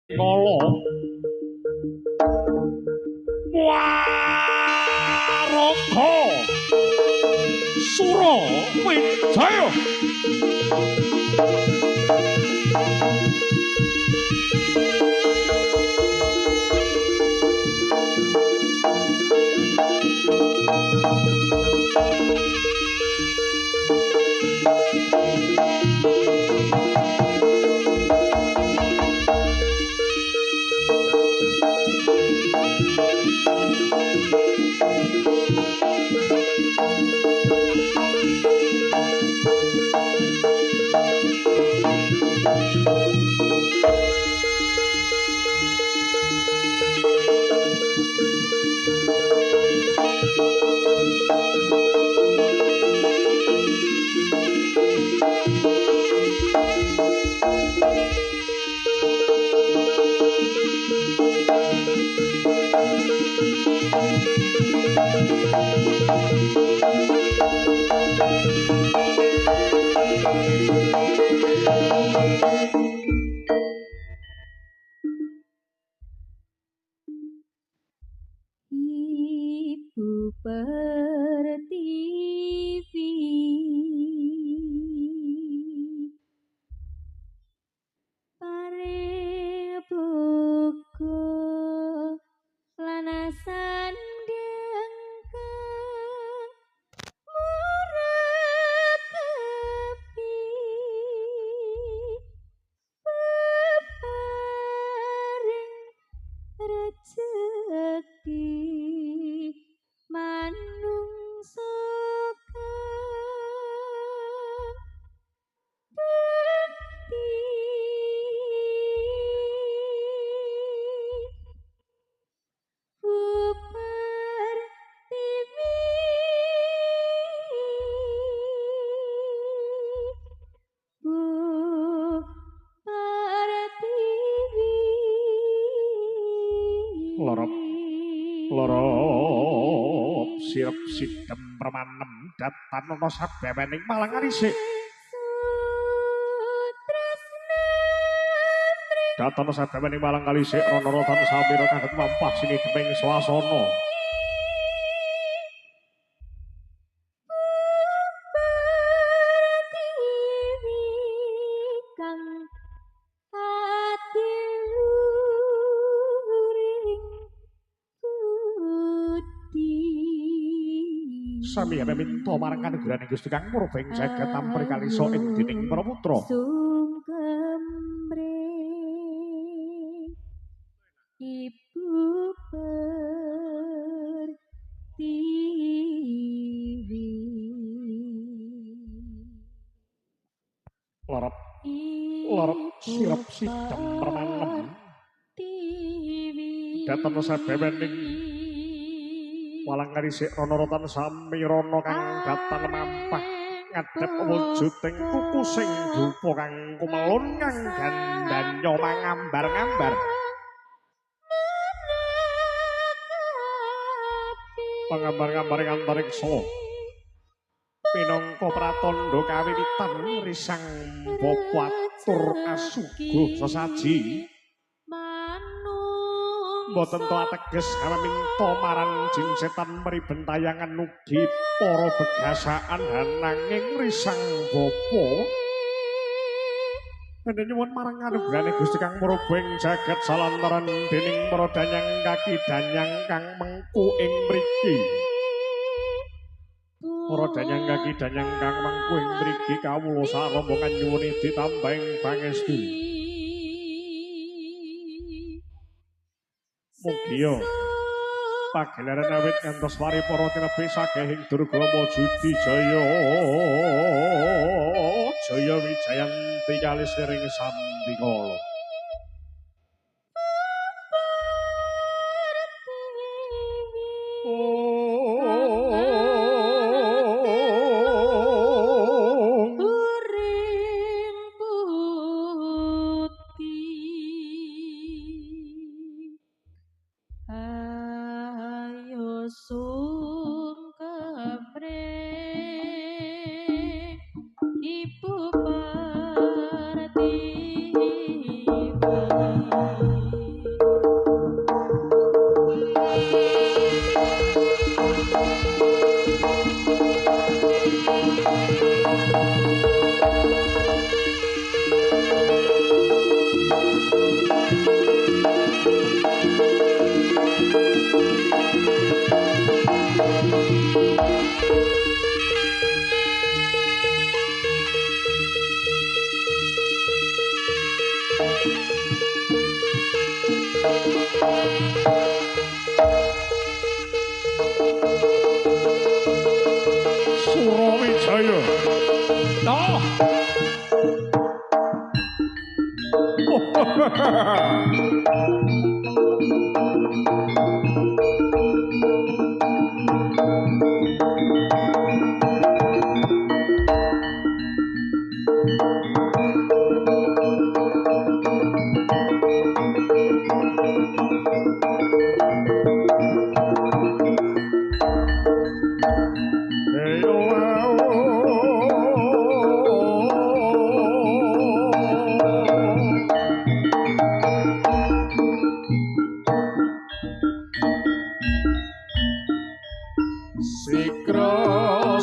Kala Waraka Surawijaya. Ibu Pertiwi paring buku lanasan dengkang murakabi peparing rejeki manungsa bekti buper tiwi buper tiwi Lorop lorop sirep sidem permanem datan ana sabewening malang arisik. Datan sabewening malang alisik rana-rana samira kagem mampah sini deming swasana. Sami minta marang kanugraning Gusti Kang Murbeng jagat tampri kalisa ing dening para putra. Sungkembre Ibu Pertiwi Lorop sirep sidem permanem datan sabewening walang ngarisik rana-rana samirana kang datan mampah ngadhep wujuding kuku sing dupa kang kumelun kang gandanya mangambar-ngambar pangambar-ngambaring antariksa pinangka pratandha kawiwitan risang bapa atur asuguh sesaji mboten to ateges minta marang jin setan meriben tayangan ugi para begasaan nanging risang bapa ene nyuwun marang kanugrahane Gusti Kang Murbeng jagat salantaran dening para danyang kaki danyang kang mengku ing mriki para danyang kaki danyang kang mengku ing mriki kawula sarombongan nyuwun ditambahing pangestu. Mugia pagelaran awit ngantos paripara tinebih sakehing Durgama Judi Jaya Jaya Wijayanti kalis ring sandikala. Ibu Pertiwi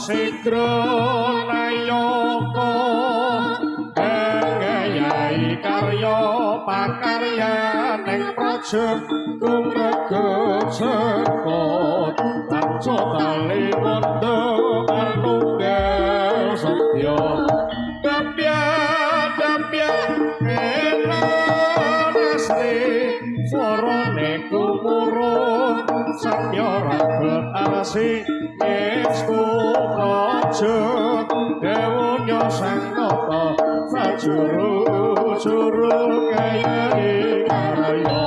Sikro nayaka ngayai karya pakarya ning praja kumreget sekot tanca tali wanda manunggal setya dapya enasri sorone kumurung samya rabat arsi estu praja dewunya sang tata sajuru kayai karya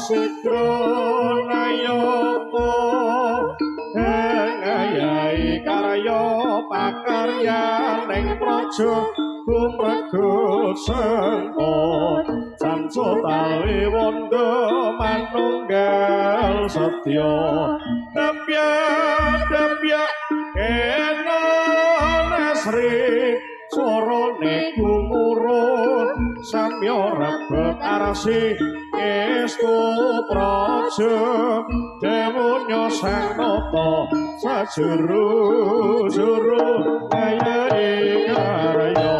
Sikro nayapa ngayai karya pakarya ning praja kumreget sekot sanca tali wanda manunggal setya dapya enasri sorone kumurun samya rabat arsi estu praja dewunya sang tata sajuru kayai karya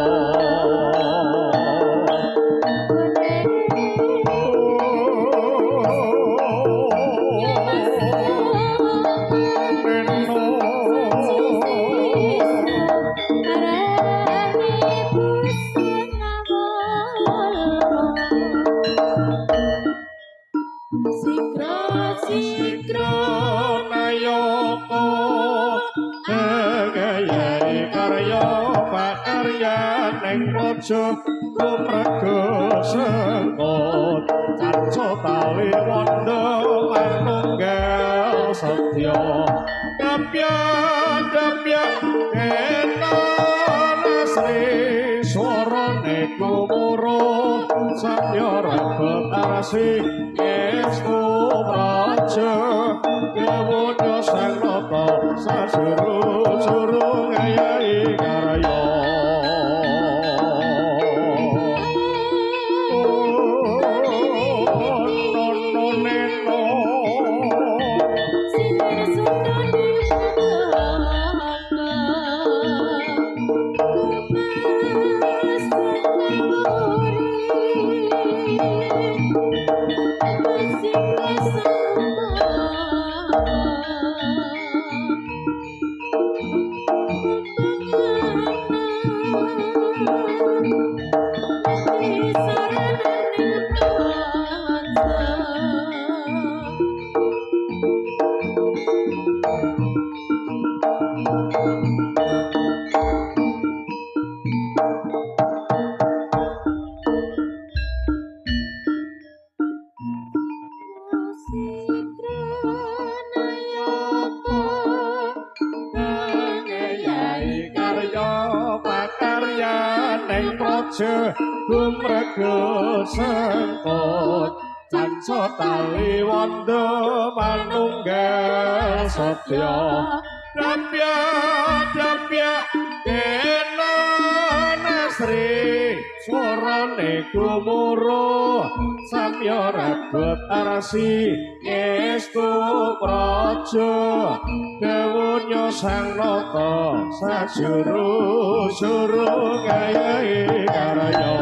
Sikro nayaka ngayai karya pakarya ning praja kumreget sekot tanca tali wanda manunggal setya dapya enasri sorone kumurung samya rabat arsi estu praja dewunya sang tata sajuru kayai karya kumreget sekot tanca tali wanda manunggal setya dapya enasri sorone kumuro samya rabat arsi estu praja dewunya sang tata sajuru kayai karya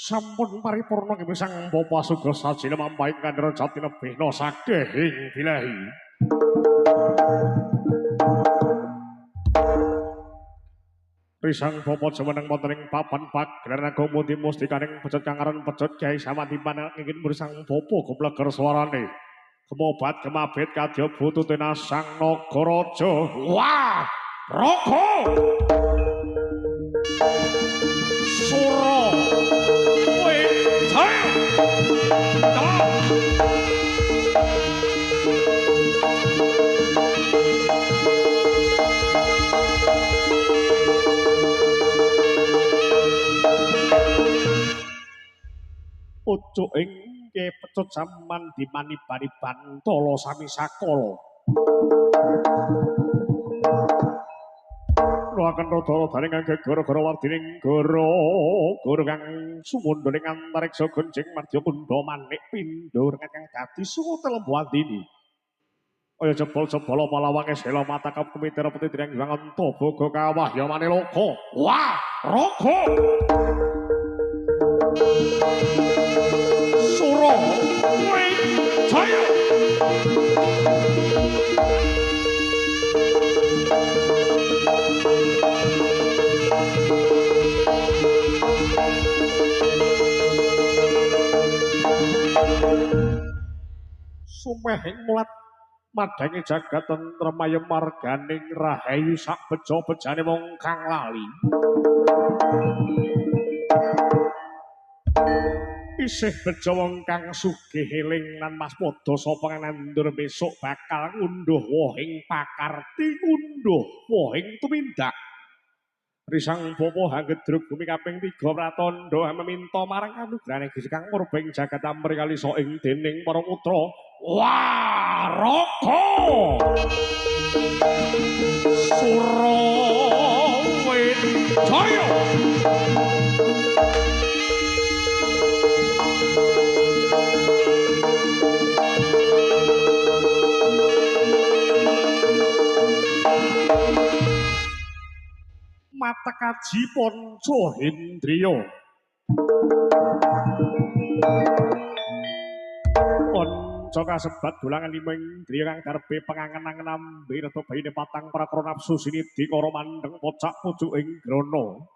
Sampun paripurna kemisang Bapa Sugih saji lemampaing kandhara jati nebihna sakehing bilahi. Risang Bapa jumeneng wonten ing papan pagelaran agama Muti Mustikaning pecut kang aran pecut Kyai Samandipan ingin bersang Bapa gumleger swarane. Kemobat kemabit kadya bututena sang Nagaraja. Wah! Raga! Sura! Ojo ingke pecut jaman dimani-bani bantala sami sakala. Nuaken rada-radane ngangge gara-gara wardining gara kang sumundha ning antariksa gonjing madya kundha manik pindha kang dadi sutel buandini. Kaya jebol-jebol palawange sela mata kap kumitira putih dirang wangonta boga kawah ya mane loka. Wah, raga! Sura Wijaya. Sumehing mulat madangi jagat tentrem ayem marganing rahayu sak beja-bejane wong kang lali. Isih beja wong kang sugih eling lan waspada sapa kang nandur besok bakal ngunduh wohing pakarti ngunduh wohing tumindak. Risang Bapa hanggedruk bumi kaping 3 pratandha meminta marang kanugrahane Gusti kang murbeng jagat amri kalisa ing dening para putra. Wah, raga! Sura Wijaya. Mata kaji Panca Hendriya. Panca kasebat dolangan lima indriya kang darbe pengangen-angen ambe rada bayine patang prakara nafsu sinidhi kara mandeng pocak pucuk ing grana.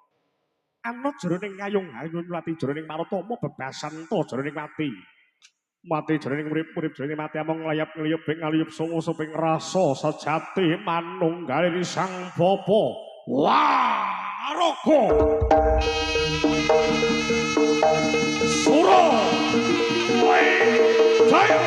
Ana jroning ngayung-ayung mlati jroning marotama bebasan ta jroning mati. Mati jroning urip-urip jroning mati amung nglayap-ngliyup ing ngaliyup sungu suping rasa sejati manunggaling Sang Bapa. Wah, raga! Sura Wijaya.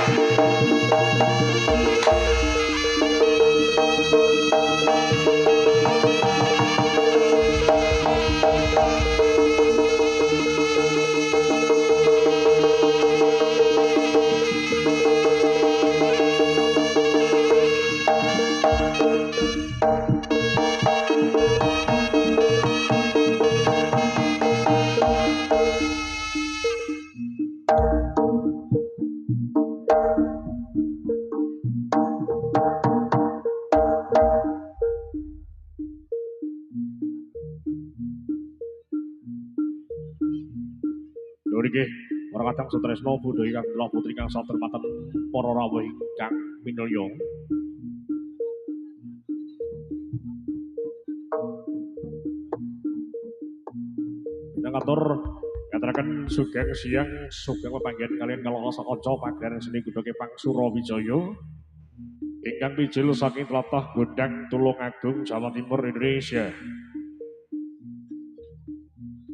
Nggih, para kadang sutresna budaya kang kula putri kang satermaten para rawuh ingkang minulya. Ingkang katur ngaturaken sugeng siang sugeng pepanggihan kalian kalau kanca pagelaran seni Gudhoge Pang Surawijaya ingkang mijil saking tlatah Gondang Tulungagung Jawa Timur Indonesia.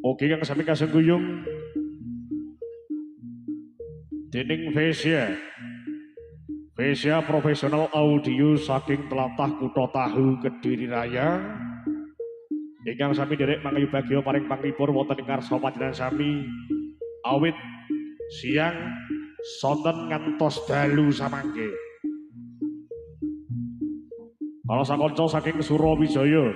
Oke kang sami kasengguyung dening Vesia profesional audio saking tlatah Kutha Tahu Kediri Raya. Ingkang sami derek mangayu bagya paring panglipur wonten ing karsa panjenengan sami awit siang sonten ngantos dalu samangke. Kala sakanca saking Surawijaya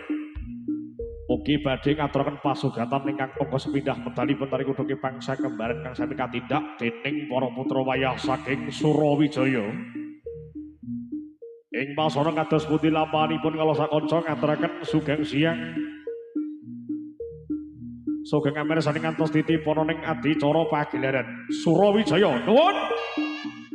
ugi badhe ngaturaken pasugatan ingkang pangga sepindah medalipun tari Gudhoge Pangsa kembaran kang sami katindak dening para putra wayah saking Surawijaya. Ing pasana kados pundi lampanipun kala sakanca ngaturaken sugeng siang sugeng amirsa ngantos titipana ning adicara pagelaran Surawijaya. Nuwun.